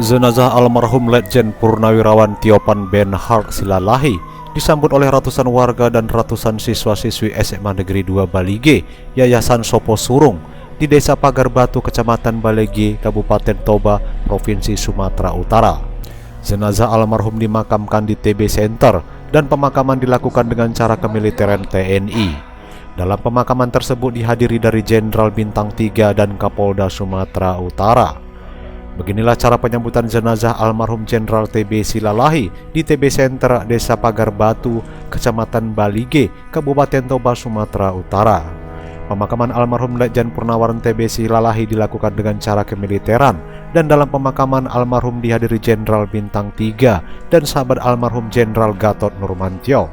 Jenazah almarhum Letjen Purnawirawan Tiopan Benhart Silalahi disambut oleh ratusan warga dan ratusan siswa-siswi SMA Negeri 2 Balige, Yayasan Sopo Surung, di Desa Pagar Batu, Kecamatan Balege, Kabupaten Toba, Provinsi Sumatera Utara. Jenazah almarhum dimakamkan di TB Center dan pemakaman dilakukan dengan cara kemiliteran TNI. Dalam pemakaman tersebut dihadiri dari Jenderal Bintang 3 dan Kapolda Sumatera Utara. Beginilah cara penyambutan jenazah almarhum Jenderal TB Silalahi di TB Center Desa Pagar Batu, Kecamatan Balige, Kabupaten Toba, Sumatera Utara. Pemakaman almarhum Letjen Purnawirawan TB Silalahi dilakukan dengan cara kemiliteran, dan dalam pemakaman almarhum dihadiri Jenderal Bintang 3 dan sahabat almarhum Jenderal Gatot Nurmantio.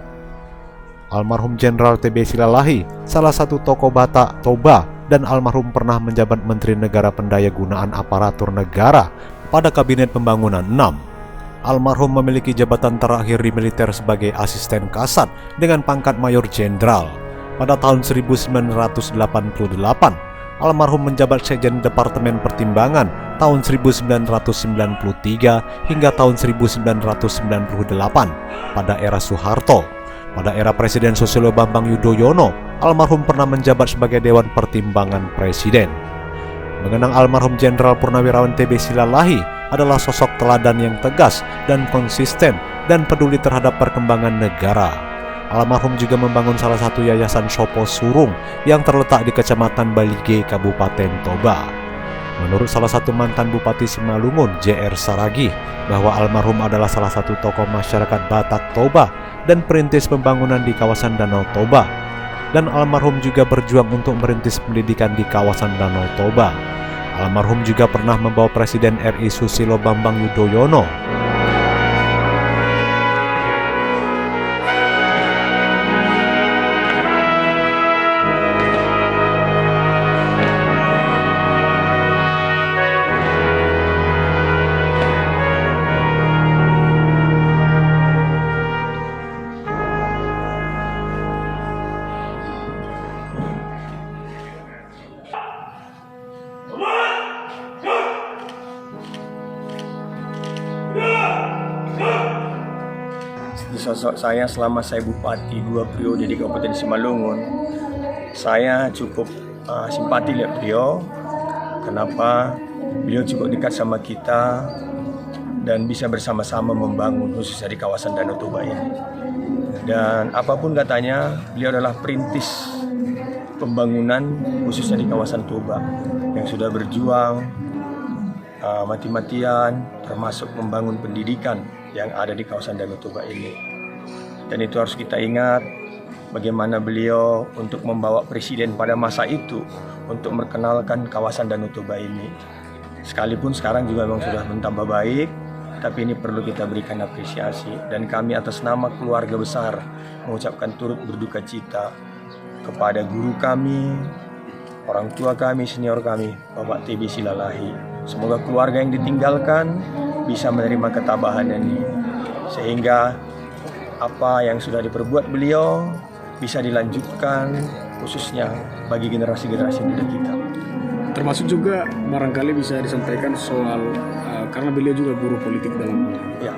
Almarhum Jenderal TB Silalahi salah satu tokoh Batak Toba dan almarhum pernah menjabat Menteri Negara Pendayagunaan Aparatur Negara pada Kabinet Pembangunan 6. Almarhum memiliki jabatan terakhir di militer sebagai asisten kasat dengan pangkat Mayor Jenderal. Pada tahun 1988, almarhum menjabat Sekjen Departemen Pertimbangan tahun 1993 hingga tahun 1998 pada era Soeharto. Pada era Presiden Susilo Bambang Yudhoyono, almarhum pernah menjabat sebagai Dewan Pertimbangan Presiden. Mengenang almarhum Jenderal Purnawirawan TB Silalahi adalah sosok teladan yang tegas dan konsisten dan peduli terhadap perkembangan negara. Almarhum juga membangun salah satu yayasan Sopo Surung yang terletak di Kecamatan Balige, Kabupaten Toba. Menurut salah satu mantan Bupati Simalungun, JR Saragih, bahwa almarhum adalah salah satu tokoh masyarakat Batak Toba dan perintis pembangunan di kawasan Danau Toba. Dan almarhum juga berjuang untuk merintis pendidikan di kawasan Danau Toba. Almarhum juga pernah membawa Presiden RI Susilo Bambang Yudhoyono di sosok saya selama saya Bupati 2 periode di Kabupaten Simalungun, saya cukup simpati lihat beliau. Kenapa? Beliau cukup dekat sama kita dan bisa bersama-sama membangun khususnya di kawasan Danau Toba ini. Dan apapun katanya, beliau adalah perintis pembangunan khususnya di kawasan Toba yang sudah berjuang mati-matian termasuk membangun pendidikan yang ada di kawasan Danau Toba ini. Dan itu harus kita ingat bagaimana beliau untuk membawa presiden pada masa itu untuk memperkenalkan kawasan Danau Toba ini. Sekalipun sekarang juga memang sudah bertambah baik, tapi ini perlu kita berikan apresiasi. Dan kami atas nama keluarga besar mengucapkan turut berduka cita kepada guru kami, orang tua kami, senior kami, Bapak TB Silalahi. Semoga keluarga yang ditinggalkan bisa menerima ketabahan ini, sehingga apa yang sudah diperbuat beliau bisa dilanjutkan khususnya bagi generasi-generasi muda kita. Termasuk juga barangkali bisa disampaikan soal karena beliau juga guru politik dalam ya,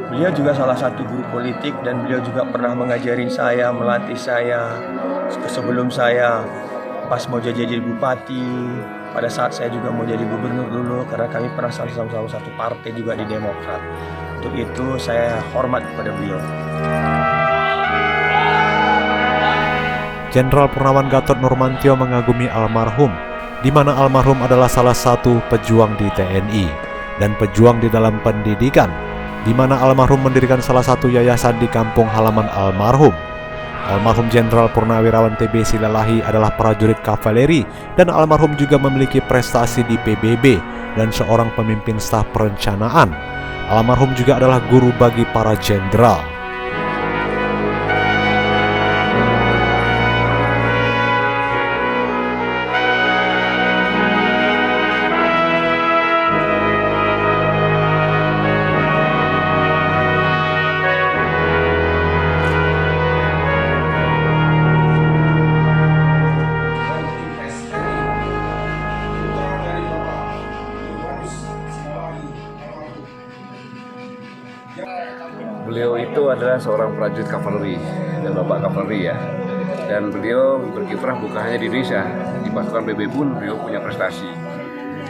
beliau juga salah satu guru politik dan beliau juga pernah mengajari saya, melatih saya sebelum saya pas mau jadi bupati, pada saat saya juga mau jadi gubernur dulu, karena kami pernah sama-sama satu partai juga di Demokrat. Untuk itu saya hormat kepada beliau. Jenderal Purnawirawan Gatot Nurmantio mengagumi almarhum, di mana almarhum adalah salah satu pejuang di TNI dan pejuang di dalam pendidikan, di mana almarhum mendirikan salah satu yayasan di kampung halaman almarhum. Almarhum Jenderal Purnawirawan TB Silalahi adalah prajurit kavaleri dan almarhum juga memiliki prestasi di PBB dan seorang pemimpin staf perencanaan. Almarhum juga adalah guru bagi para jenderal. Beliau itu adalah seorang prajurit kavaleri dan bapak kavaleri ya. Dan beliau berkiprah bukan hanya di Indonesia, di pasukan PB pun beliau punya prestasi.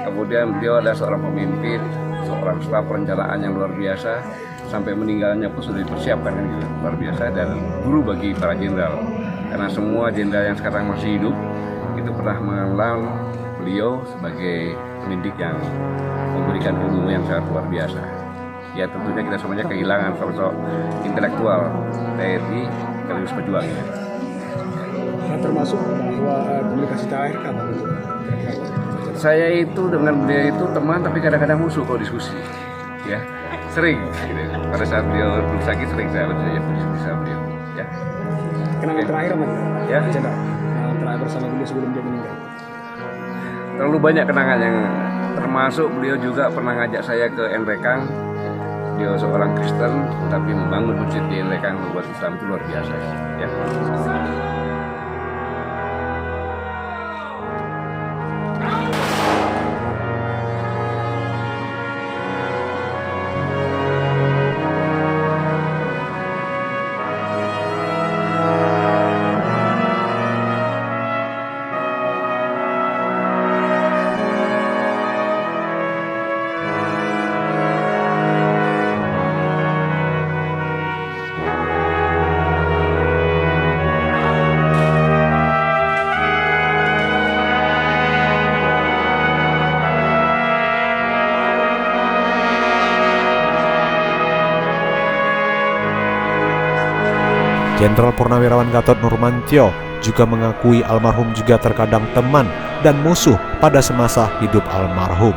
Kemudian beliau adalah seorang pemimpin, seorang staf perencanaan yang luar biasa, sampai meninggalnya pun sudah dipersiapkan kan gitu, luar biasa, dan guru bagi para jenderal. Karena semua jenderal yang sekarang masih hidup itu pernah mengenal beliau sebagai pendidik yang memberikan ilmu yang sangat luar biasa. Ya tentunya kita semuanya kehilangan sosok intelektual TNI sekaligus pejuang ya. Nah, termasuk bahwa komunikasi terakhir kapan? Saya itu dengan beliau itu teman tapi kadang-kadang musuh kalau diskusi ya, sering gitu. Pada saat beliau belum sakit sering saya berdiskusi sama beliau ya. Kenangan terakhir apa? Ya. Kenangan terakhir bersama beliau sebelum dia meninggal. Terlalu banyak kenangan yang termasuk beliau juga pernah ngajak saya ke Nrekang. Beliau seorang Kristen tapi membangun masjid di Nrekang membuat Islam itu luar biasa ya. Jenderal Purnawirawan Gatot Nurmantio juga mengakui almarhum juga terkadang teman dan musuh pada semasa hidup almarhum.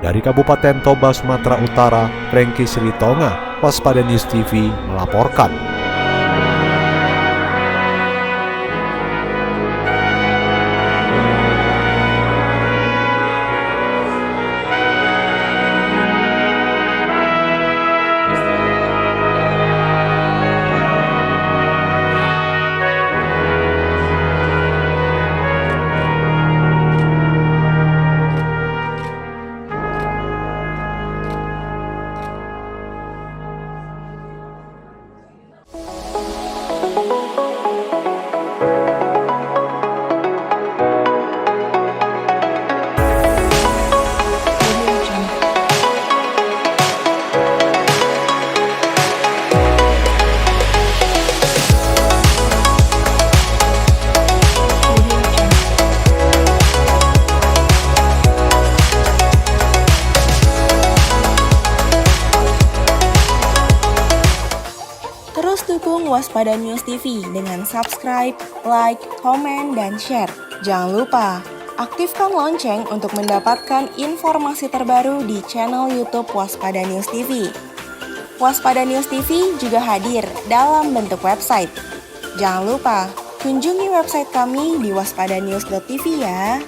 Dari Kabupaten Toba, Sumatera Utara, Franky Sritonga, Waspada News TV melaporkan. Terus dukung Waspada News TV dengan subscribe, like, komen, dan share. Jangan lupa, aktifkan lonceng untuk mendapatkan informasi terbaru di channel YouTube Waspada News TV. Waspada News TV juga hadir dalam bentuk website. Jangan lupa, kunjungi website kami di waspadanews.tv ya.